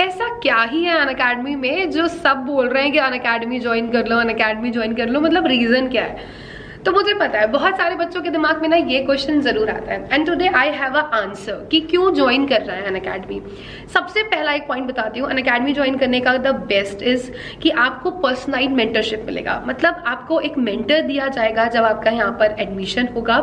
ऐसा क्या ही है अनअकैडमी में जो सब बोल रहे हैं कि अनअकैडमी ज्वाइन कर लो, अनअकैडमी ज्वाइन कर लो, मतलब रीजन क्या है? तो मुझे पता है बहुत सारे बच्चों के दिमाग में ना ये क्वेश्चन जरूर आता है, and today I have a answer कि क्यों ज्वाइन कर रहा है अनअकैडमी। सबसे पहला एक पॉइंट बताती हूँ, अनअकैडमी ज्वाइन करने का द बेस्ट इज कि आपको पर्सनलाइज्ड मेंटरशिप मिलेगा। मतलब आपको एक मेंटर दिया जाएगा जब आपका यहाँ पर एडमिशन होगा,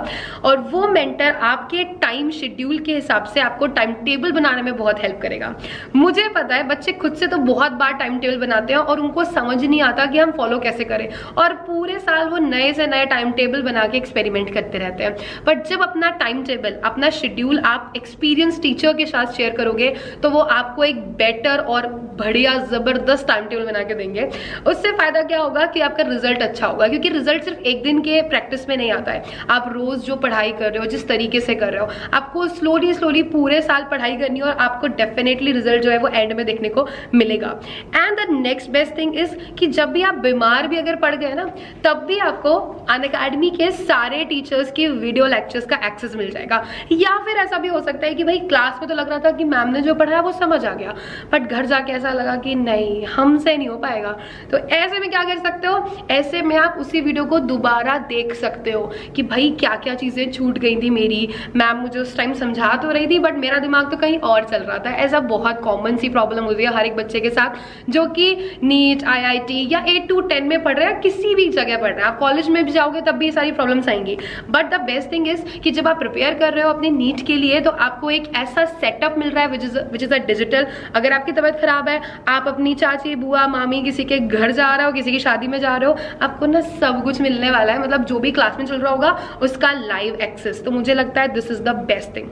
और वो मेंटर आपके टाइम शेड्यूल के हिसाब से आपको टाइम टेबल बनाने में बहुत हेल्प करेगा। मुझे पता है बच्चे खुद से तो बहुत बार टाइम टेबल बनाते हैं और उनको समझ नहीं आता कि हम फॉलो कैसे करें, और पूरे साल वो नए से नए टाइम टेबल बना के एक्सपेरिमेंट करते रहते हैं। बट जब अपना टाइम टेबल, अपना शेड्यूल आप एक्सपीरियंस टीचर के साथ शेयर करोगे तो वो आपको एक बेटर और बढ़िया जबरदस्त टाइम टेबल बना के देंगे। उससे फायदा क्या होगा कि आपका रिजल्ट अच्छा होगा, क्योंकि रिजल्ट सिर्फ एक दिन के प्रैक्टिस में नहीं आता है। आप रोज जो पढ़ाई कर रहे हो, जिस तरीके से कर रहे हो, आपको स्लोली पूरे साल पढ़ाई करनी है और आपको डेफिनेटली रिजल्ट जो है वो एंड में देखने को मिलेगा। And the next best thing is कि जब भी आप बीमार भी अगर पड़ गए ना, तब भी आपको अनअकैडमी के सारे टीचर्स की वीडियो लेक्चर्स का एक्सेस मिल जाएगा। या फिर ऐसा भी हो सकता है कि भाई क्लास में तो लग रहा था कि मैम ने जो पढ़ाया वो समझ आ गया, बट घर जाके ऐसा लगा कि नहीं, हमसे नहीं हो पाएगा। तो ऐसे में क्या कर सकते हो, ऐसे में आप उसी वीडियो को दोबारा देख सकते हो कि भाई क्या क्या चीजें छूट गई थी मेरी, मैम मुझे उस टाइम समझा तो रही थी बट मेरा दिमाग तो कहीं और चल रहा था। ऐसा बहुत कॉमन सी प्रॉब्लम होती है हर एक बच्चे के साथ जो कि नीट, IIT या 8 to 10 में पढ़ रहे हैं, किसी भी जगह पढ़ रहे हैं। आप कॉलेज में भी जाओगे तब भी सारी प्रॉब्लम्स आएंगी। But the best thing is कि जब आप प्रिपेयर कर रहे हो अपने नीट के लिए, तो आपको एक ऐसा सेटअप मिल रहा है विच इज अ डिजिटल। अगर आपकी तबीयत खराब है, आप अपनी चाची, बुआ, मामी किसी के घर जा रहे हो, किसी की शादी में जा रहे हो, आपको ना सब कुछ मिलने वाला है। मतलब जो भी क्लास में चल रहा होगा उसका लाइव एक्सेस। तो मुझे लगता है this is the best thing.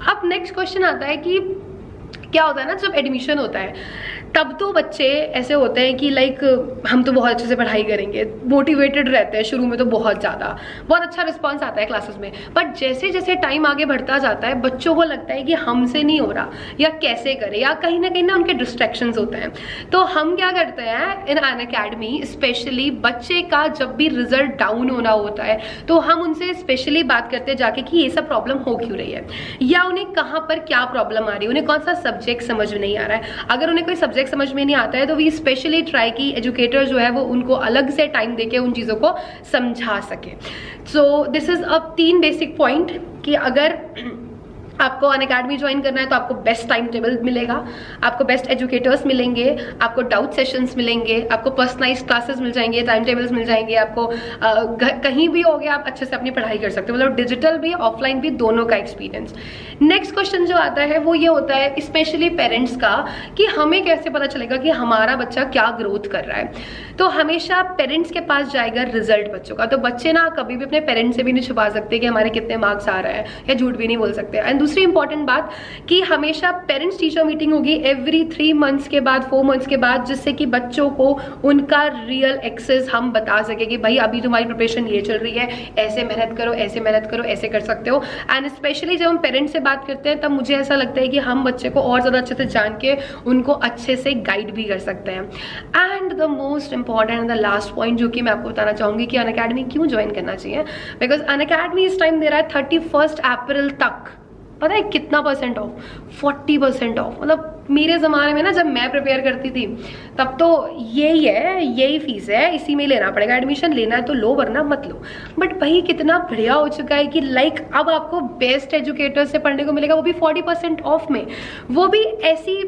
अब नेक्स्ट क्वेश्चन आता है कि क्या होता है ना, जब एडमिशन होता है तब तो बच्चे ऐसे होते हैं कि लाइक हम तो बहुत अच्छे से पढ़ाई करेंगे, मोटिवेटेड रहते हैं शुरू में तो बहुत अच्छा रिस्पांस आता है क्लासेस में। बट जैसे जैसे टाइम आगे बढ़ता जाता है, बच्चों को लगता है कि हमसे नहीं हो रहा, या कैसे करें, या कहीं ना उनके डिस्ट्रैक्शंस होते हैं। तो हम क्या करते हैं इन अनअकैडमी, स्पेशली बच्चे का जब भी रिजल्ट डाउन होना होता है तो हम उनसे स्पेशली बात करते हैं जाके कि ये सब प्रॉब्लम हो क्यों रही है, या उन्हें कहाँ पर क्या प्रॉब्लम आ रही है, उन्हें कौन सा सब्जेक्ट समझ में नहीं आ रहा है। अगर उन्हें कोई सब्जेक्ट समझ में नहीं आता है तो वी स्पेशली ट्राई की एजुकेटर जो है वो उनको अलग से टाइम देके उन चीजों को समझा सके। So this is a 3 basic point कि अगर आपको अनअकैडमी ज्वाइन करना है तो आपको बेस्ट टाइम टेबल मिलेगा, आपको बेस्ट एजुकेटर्स मिलेंगे, आपको डाउट सेशंस मिलेंगे, आपको पर्सनलाइज क्लासेस मिल जाएंगे, टाइम टेबल्स मिल जाएंगे, आपको कहीं भी हो गया आप अच्छे से अपनी पढ़ाई कर सकते हो। मतलब डिजिटल भी ऑफलाइन भी दोनों का एक्सपीरियंस। नेक्स्ट क्वेश्चन जो आता है वो ये होता है स्पेशली पेरेंट्स का कि हमें कैसे पता चलेगा कि हमारा बच्चा क्या ग्रोथ कर रहा है। तो हमेशा पेरेंट्स के पास जाएगा रिजल्ट बच्चों का। तो बच्चे ना कभी भी अपने पेरेंट्स से भी नहीं छुपा सकते कि हमारे कितने मार्क्स आ रहे हैं, या झूठ भी नहीं बोल सकते। एंड दूसरी इंपॉर्टेंट बात कि हमेशा पेरेंट्स टीचर मीटिंग होगी एवरी 3 मंथ्स के बाद, 4 मंथ्स के बाद, जिससे कि बच्चों को उनका रियल एक्सेस हम बता सके कि भाई अभी तुम्हारी प्रिपरेशन ये चल रही है, ऐसे मेहनत करो, ऐसे मेहनत करो, ऐसे कर सकते हो। एंड स्पेशली जब हम पेरेंट्स से बात करते हैं तब मुझे ऐसा लगता है कि हम बच्चे को और ज्यादा अच्छे से जान के उनको अच्छे से गाइड भी कर सकते हैं। And the most important and the last point जो कि मैं आपको बताना चाहूंगी कि अनअकैडमी क्यों ज्वाइन करना चाहिए, बिकॉज अनअकैडमी इस टाइम दे रहा है 31 अप्रैल तक। पता है कितना % ऑफ? 40% ऑफ। मतलब मेरे ज़माने में ना जब मैं प्रिपेयर करती थी तब तो यही फीस है, इसी में लेना पड़ेगा, एडमिशन लेना है तो लो वरना मत लो। बट भाई कितना बढ़िया हो चुका है कि लाइक अब आपको बेस्ट एजुकेटर से पढ़ने को मिलेगा, वो भी 40% ऑफ में, वो भी ऐसी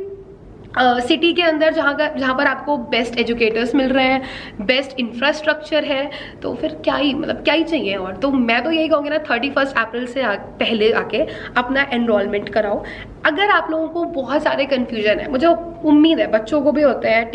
सिटी के अंदर जहाँ पर आपको बेस्ट एजुकेटर्स मिल रहे हैं, बेस्ट इंफ्रास्ट्रक्चर है। तो फिर क्या ही चाहिए। और तो मैं तो यही कहूँगी ना 31 अप्रैल से पहले आके अपना एनरोलमेंट कराओ। अगर आप लोगों को बहुत सारे कन्फ्यूजन है, मुझे उम्मीद है बच्चों को भी होते हैं,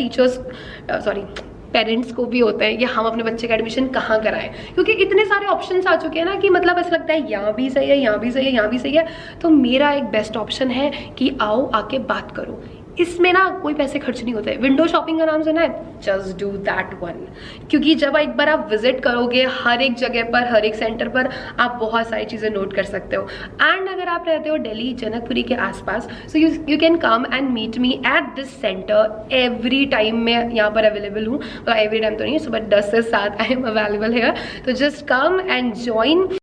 पेरेंट्स को भी होता है कि हम अपने बच्चे का एडमिशन कहाँ कराएं, क्योंकि इतने सारे ऑप्शंस आ चुके हैं ना कि मतलब ऐसा लगता है यहाँ भी सही है, यहाँ भी सही है, यहाँ भी सही है। तो मेरा एक बेस्ट ऑप्शन है कि आओ आके बात करो। इसमें ना कोई पैसे खर्च नहीं होते। विंडो शॉपिंग का नाम सुना है? Just do that one. क्योंकि जब एक बार आप विजिट करोगे हर एक जगह पर, हर एक सेंटर पर, आप बहुत सारी चीज़ें नोट कर सकते हो। एंड अगर आप रहते हो दिल्ली जनकपुरी के आसपास, so you can come and meet me at this centre every time. मैं यहाँ पर अवेलेबल हूँ, एवरी टाइम तो नहीं, सुबह 10 से 7 आई एम अवेलेबल है। तो जस्ट कम एंड ज्वाइन।